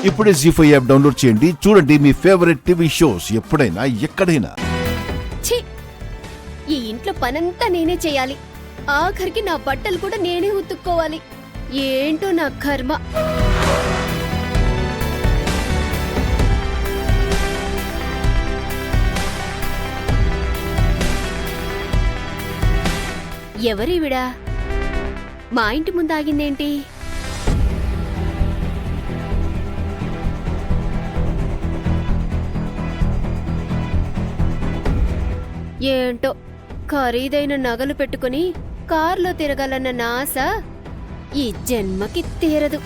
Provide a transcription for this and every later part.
ఇప్పుడే జీ5 app download చేయండి. చూడండి మీ ఫేవరెట్ టీవీ షోస్ ఎప్పుడైనా ఎక్కడైనా. ఛీ! ఈ ఇంట్లో పనంతా నేనే చేయాలి. ఆఖరికి నా బట్టలు కూడా నేనే ఉతుక్కోవాలి. ఏంటో నా కర్మ. ఎవరివిడా? మా ఇంటి ముందు ఆగిందేంటి? ఏంటో ఖరీదైన నగలు పెట్టుకుని కార్లో తిరగాలన్న నా ఆశ ఈ జన్మకి తీరదు.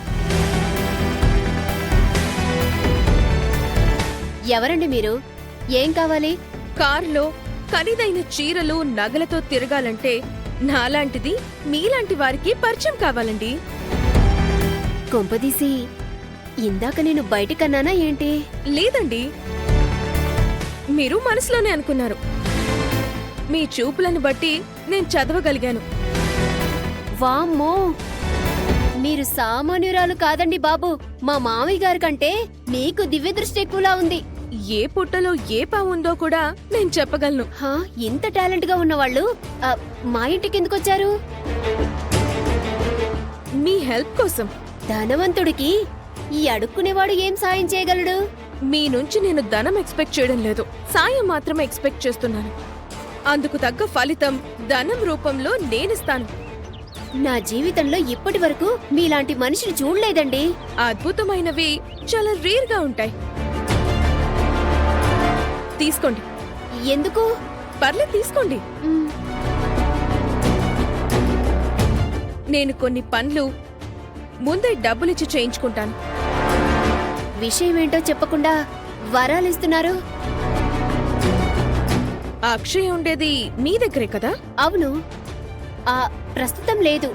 ఎవరండి మీరు? ఏం కావాలి? కారులో ఖరీదైన చీరలు నగలతో తిరగాలంటే నాలాంటిది మీలాంటి వారికి పరిచయం కావాలండి. కొంపదీసి ఇందాక నేను బయటికన్నానా ఏంటి? లేదండి, మీరు మనసులోనే అనుకున్నారు. మీ చూపులను బట్టి నేను చదవగలిగాను. వామ్మో, మీరు సామాన్యురాలు కాదండి బాబు. మా మామయ్య గారి కంటే మీకు దివ్య దృష్టి ఎక్కువలా ఉంది. ఏ పుట్టలో ఏ పావు ఉందో కూడా నేను చెప్పగలను. హా, ఇంత టాలెంట్ గా ఉన్నవాళ్ళు మా ఇంటికి ఎందుకొచ్చారు? మీ హెల్ప్ కోసం. ధనవంతుడికి ఈ అడుక్కునేవాడు ఏం సాయం చేయగలడు? మీ నుంచి నేను ధనం ఎక్స్పెక్ట్ చేయడం లేదు, సాయం మాత్రమే ఎక్స్పెక్ట్ చేస్తున్నాను. అందుకు తగ్గ ఫలితం ధనం రూపంలో నేనిస్తాను. నా జీవితంలో ఇప్పటి వరకు మీలాంటి మనిషిని చూడలేదండి. అద్భుతమైనవి చాలా రేర్ గా ఉంటాయి. తీసుకోండి. ఎందుకు? పర్లేదు, తీసుకోండి. మ్, నేను కొన్ని పనులు ముందే డబ్బులిచ్చి చేయించుకుంటాను. విషయమేంటో చెప్పకుండా వరాలిస్తున్నారు. అక్షయ్ ఉండేది మీ దగ్గరే కదా? అవును. ప్రస్తుతం లేదు.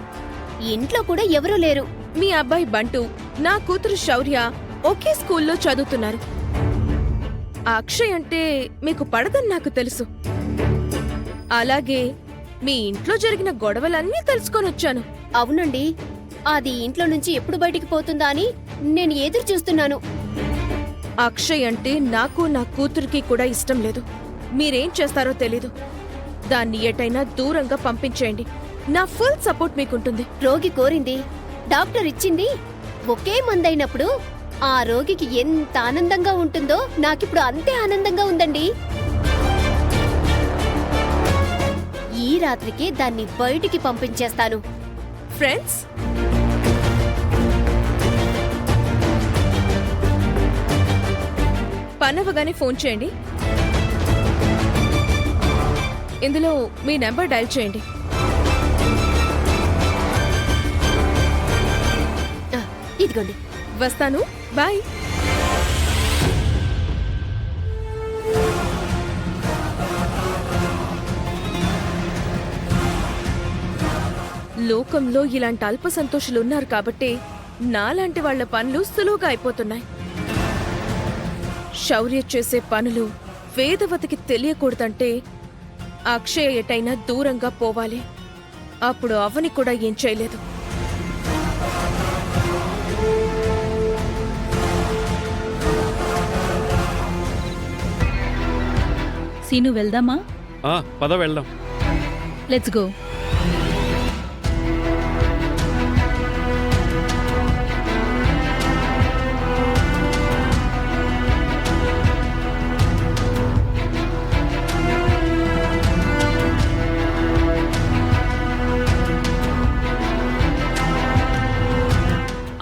ఇంట్లో కూడా ఎవరూ లేరు. మీ అబ్బాయి బంటు, నా కూతురు శౌర్య ఒకే స్కూల్లో చదువుతున్నారు. అక్షయ్ అంటే మీకు పడదని నాకు తెలుసు. అలాగే మీ ఇంట్లో జరిగిన గొడవలన్నీ తెలుసుకొనొచ్చాను. అవునండి, అది ఇంట్లో నుంచి ఎప్పుడు బయటికి పోతుందా అని నేను ఎదురు చూస్తున్నాను. అక్షయ్ అంటే నాకు నా కూతురికి కూడా ఇష్టం లేదు. మీరేం చేస్తారో తెలీదు. దాన్ని ఎటైనా దూరంగా పంపించేయండి. నా ఫుల్ సపోర్ట్ మీకుంటుంది. రోగి కోరింది, డాక్టర్ ఇచ్చింది ఒకే మందైనప్పుడు ఆ రోగికి ఎంత ఆనందంగా ఉంటుందో నాకిప్పుడు అంతే ఆనందంగా ఉందండి. ఈ రాత్రికి దాన్ని బయటికి పంపించేస్తాను. ఫ్రెండ్స్, పనవగానే ఫోన్ చేయండి. ఇందులో మీ నెంబర్ డయల్ చేయండి. ఇదిగోండి. వస్తాను. బాయ్. లోకంలో ఇలాంటి అల్ప సంతోషులున్నారు కాబట్టే నాలాంటి వాళ్ల పనులు సులువుగా అయిపోతున్నాయి. శౌర్య చేసే పనులు వేదవతికి తెలియకూడదంటే అక్షయ ఎటైనా దూరంగా పోవాలి. అప్పుడు అవని కూడా ఏం చేయలేదు. సీను, వెళ్దామా? పద వెళ్దాం. Let's go.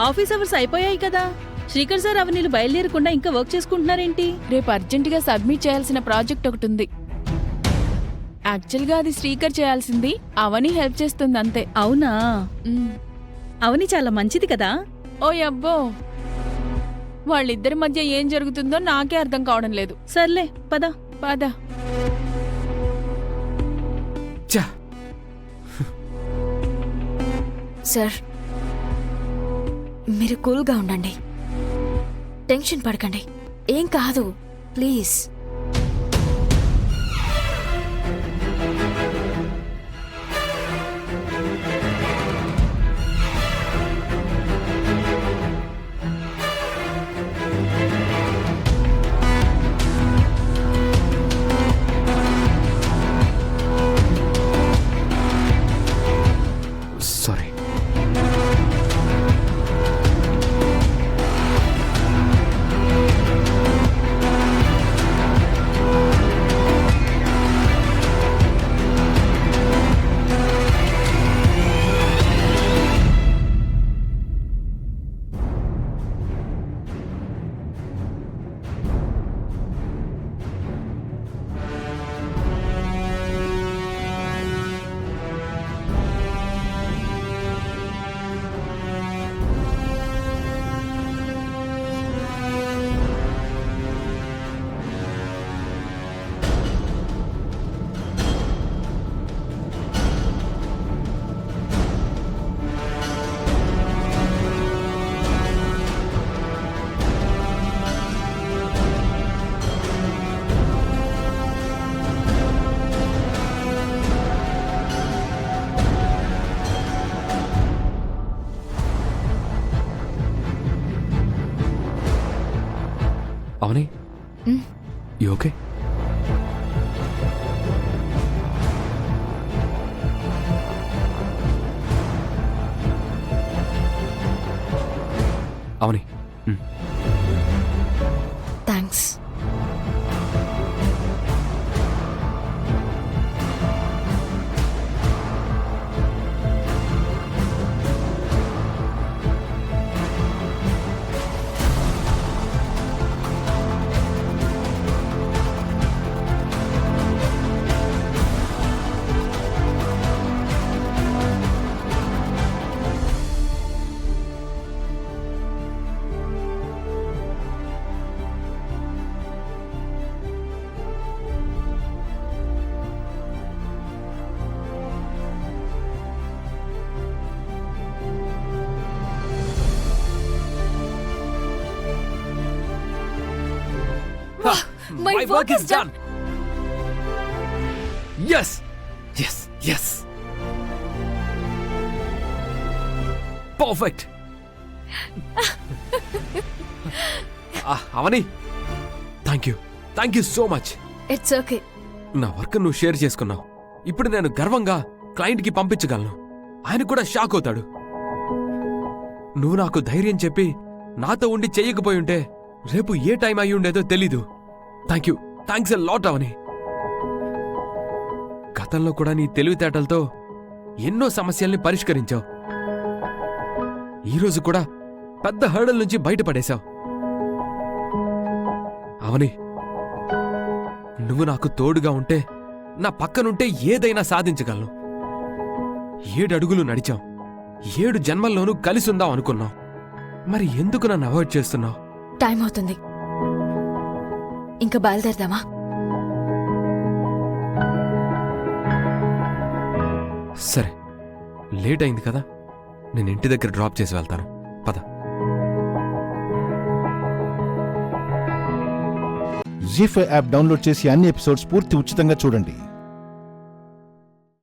ఆఫీస్ అవర్స్ అయిపోయాయి కదా. శ్రీకర్ సార్ అవనీలు బయలుదేరకుండా ఇంకా వర్క్ చేసుకుంటున్నారేంటి? రేపు అర్జెంటుగా సబ్మిట్ చేయాల్సిన ప్రాజెక్ట్ ఒకటి ఉంది. యాక్చువల్గా అది శ్రీకర్ చేయాల్సింది, అవని హెల్ప్ చేస్తుంది అంతే. అవునా? మ్. అవని చాలా మంచిది కదా. ఓ అబ్బో, వాళ్ళిద్దరి మధ్య ఏం జరుగుతుందో నాకే అర్థం కావడం లేదు. సర్లే, పద పద. సార్, మీరు కూల్గా ఉండండి, టెన్షన్ పడకండి. ఏం కాదు, please. Avani hmm. You okay? Avani thanks. My work is done. Yes, yes, yes. Perfect. Avani, thank you so much. It's okay. నా వర్క్ నువ్వు షేర్ చేసుకున్నావు. ఇప్పుడు నేను గర్వంగా క్లయింట్కి పంపించగలను. ఆయన కూడా షాక్ అవుతాడు. నువ్వు నాకు ధైర్యం చెప్పి నాతో ఉండి చెయ్యకపోయి ఉంటే రేపు ఏ టైం అయి ఉండేదో తెలీదు. థ్యాంక్స్ ఎ లాట్ అవని. గతంలో కూడా నీ తెలివితేటలతో ఎన్నో సమస్యల్ని పరిష్కరించావు. ఈరోజు కూడా పెద్ద హర్డల్ నుంచి బయటపడేశావు. అవని, నువ్వు నాకు తోడుగా ఉంటే నా పక్కనుంటే ఏదైనా సాధించగలను. 7 అడుగులు నడిచాం. 7 జన్మల్లోనూ కలిసుందాం అనుకున్నాం. మరి ఎందుకు నన్ను అవాయిడ్ చేస్తున్నావు? టైం అవుతుంది, ఇంకా బయలుదేరదామా? సరే, లేట్ అయింది కదా, నేను ఇంటి దగ్గర డ్రాప్ చేసి వెళ్తాను. పద. జీ5 యాప్ డౌన్లోడ్ చేసి అన్ని ఎపిసోడ్స్ పూర్తి ఉచితంగా చూడండి.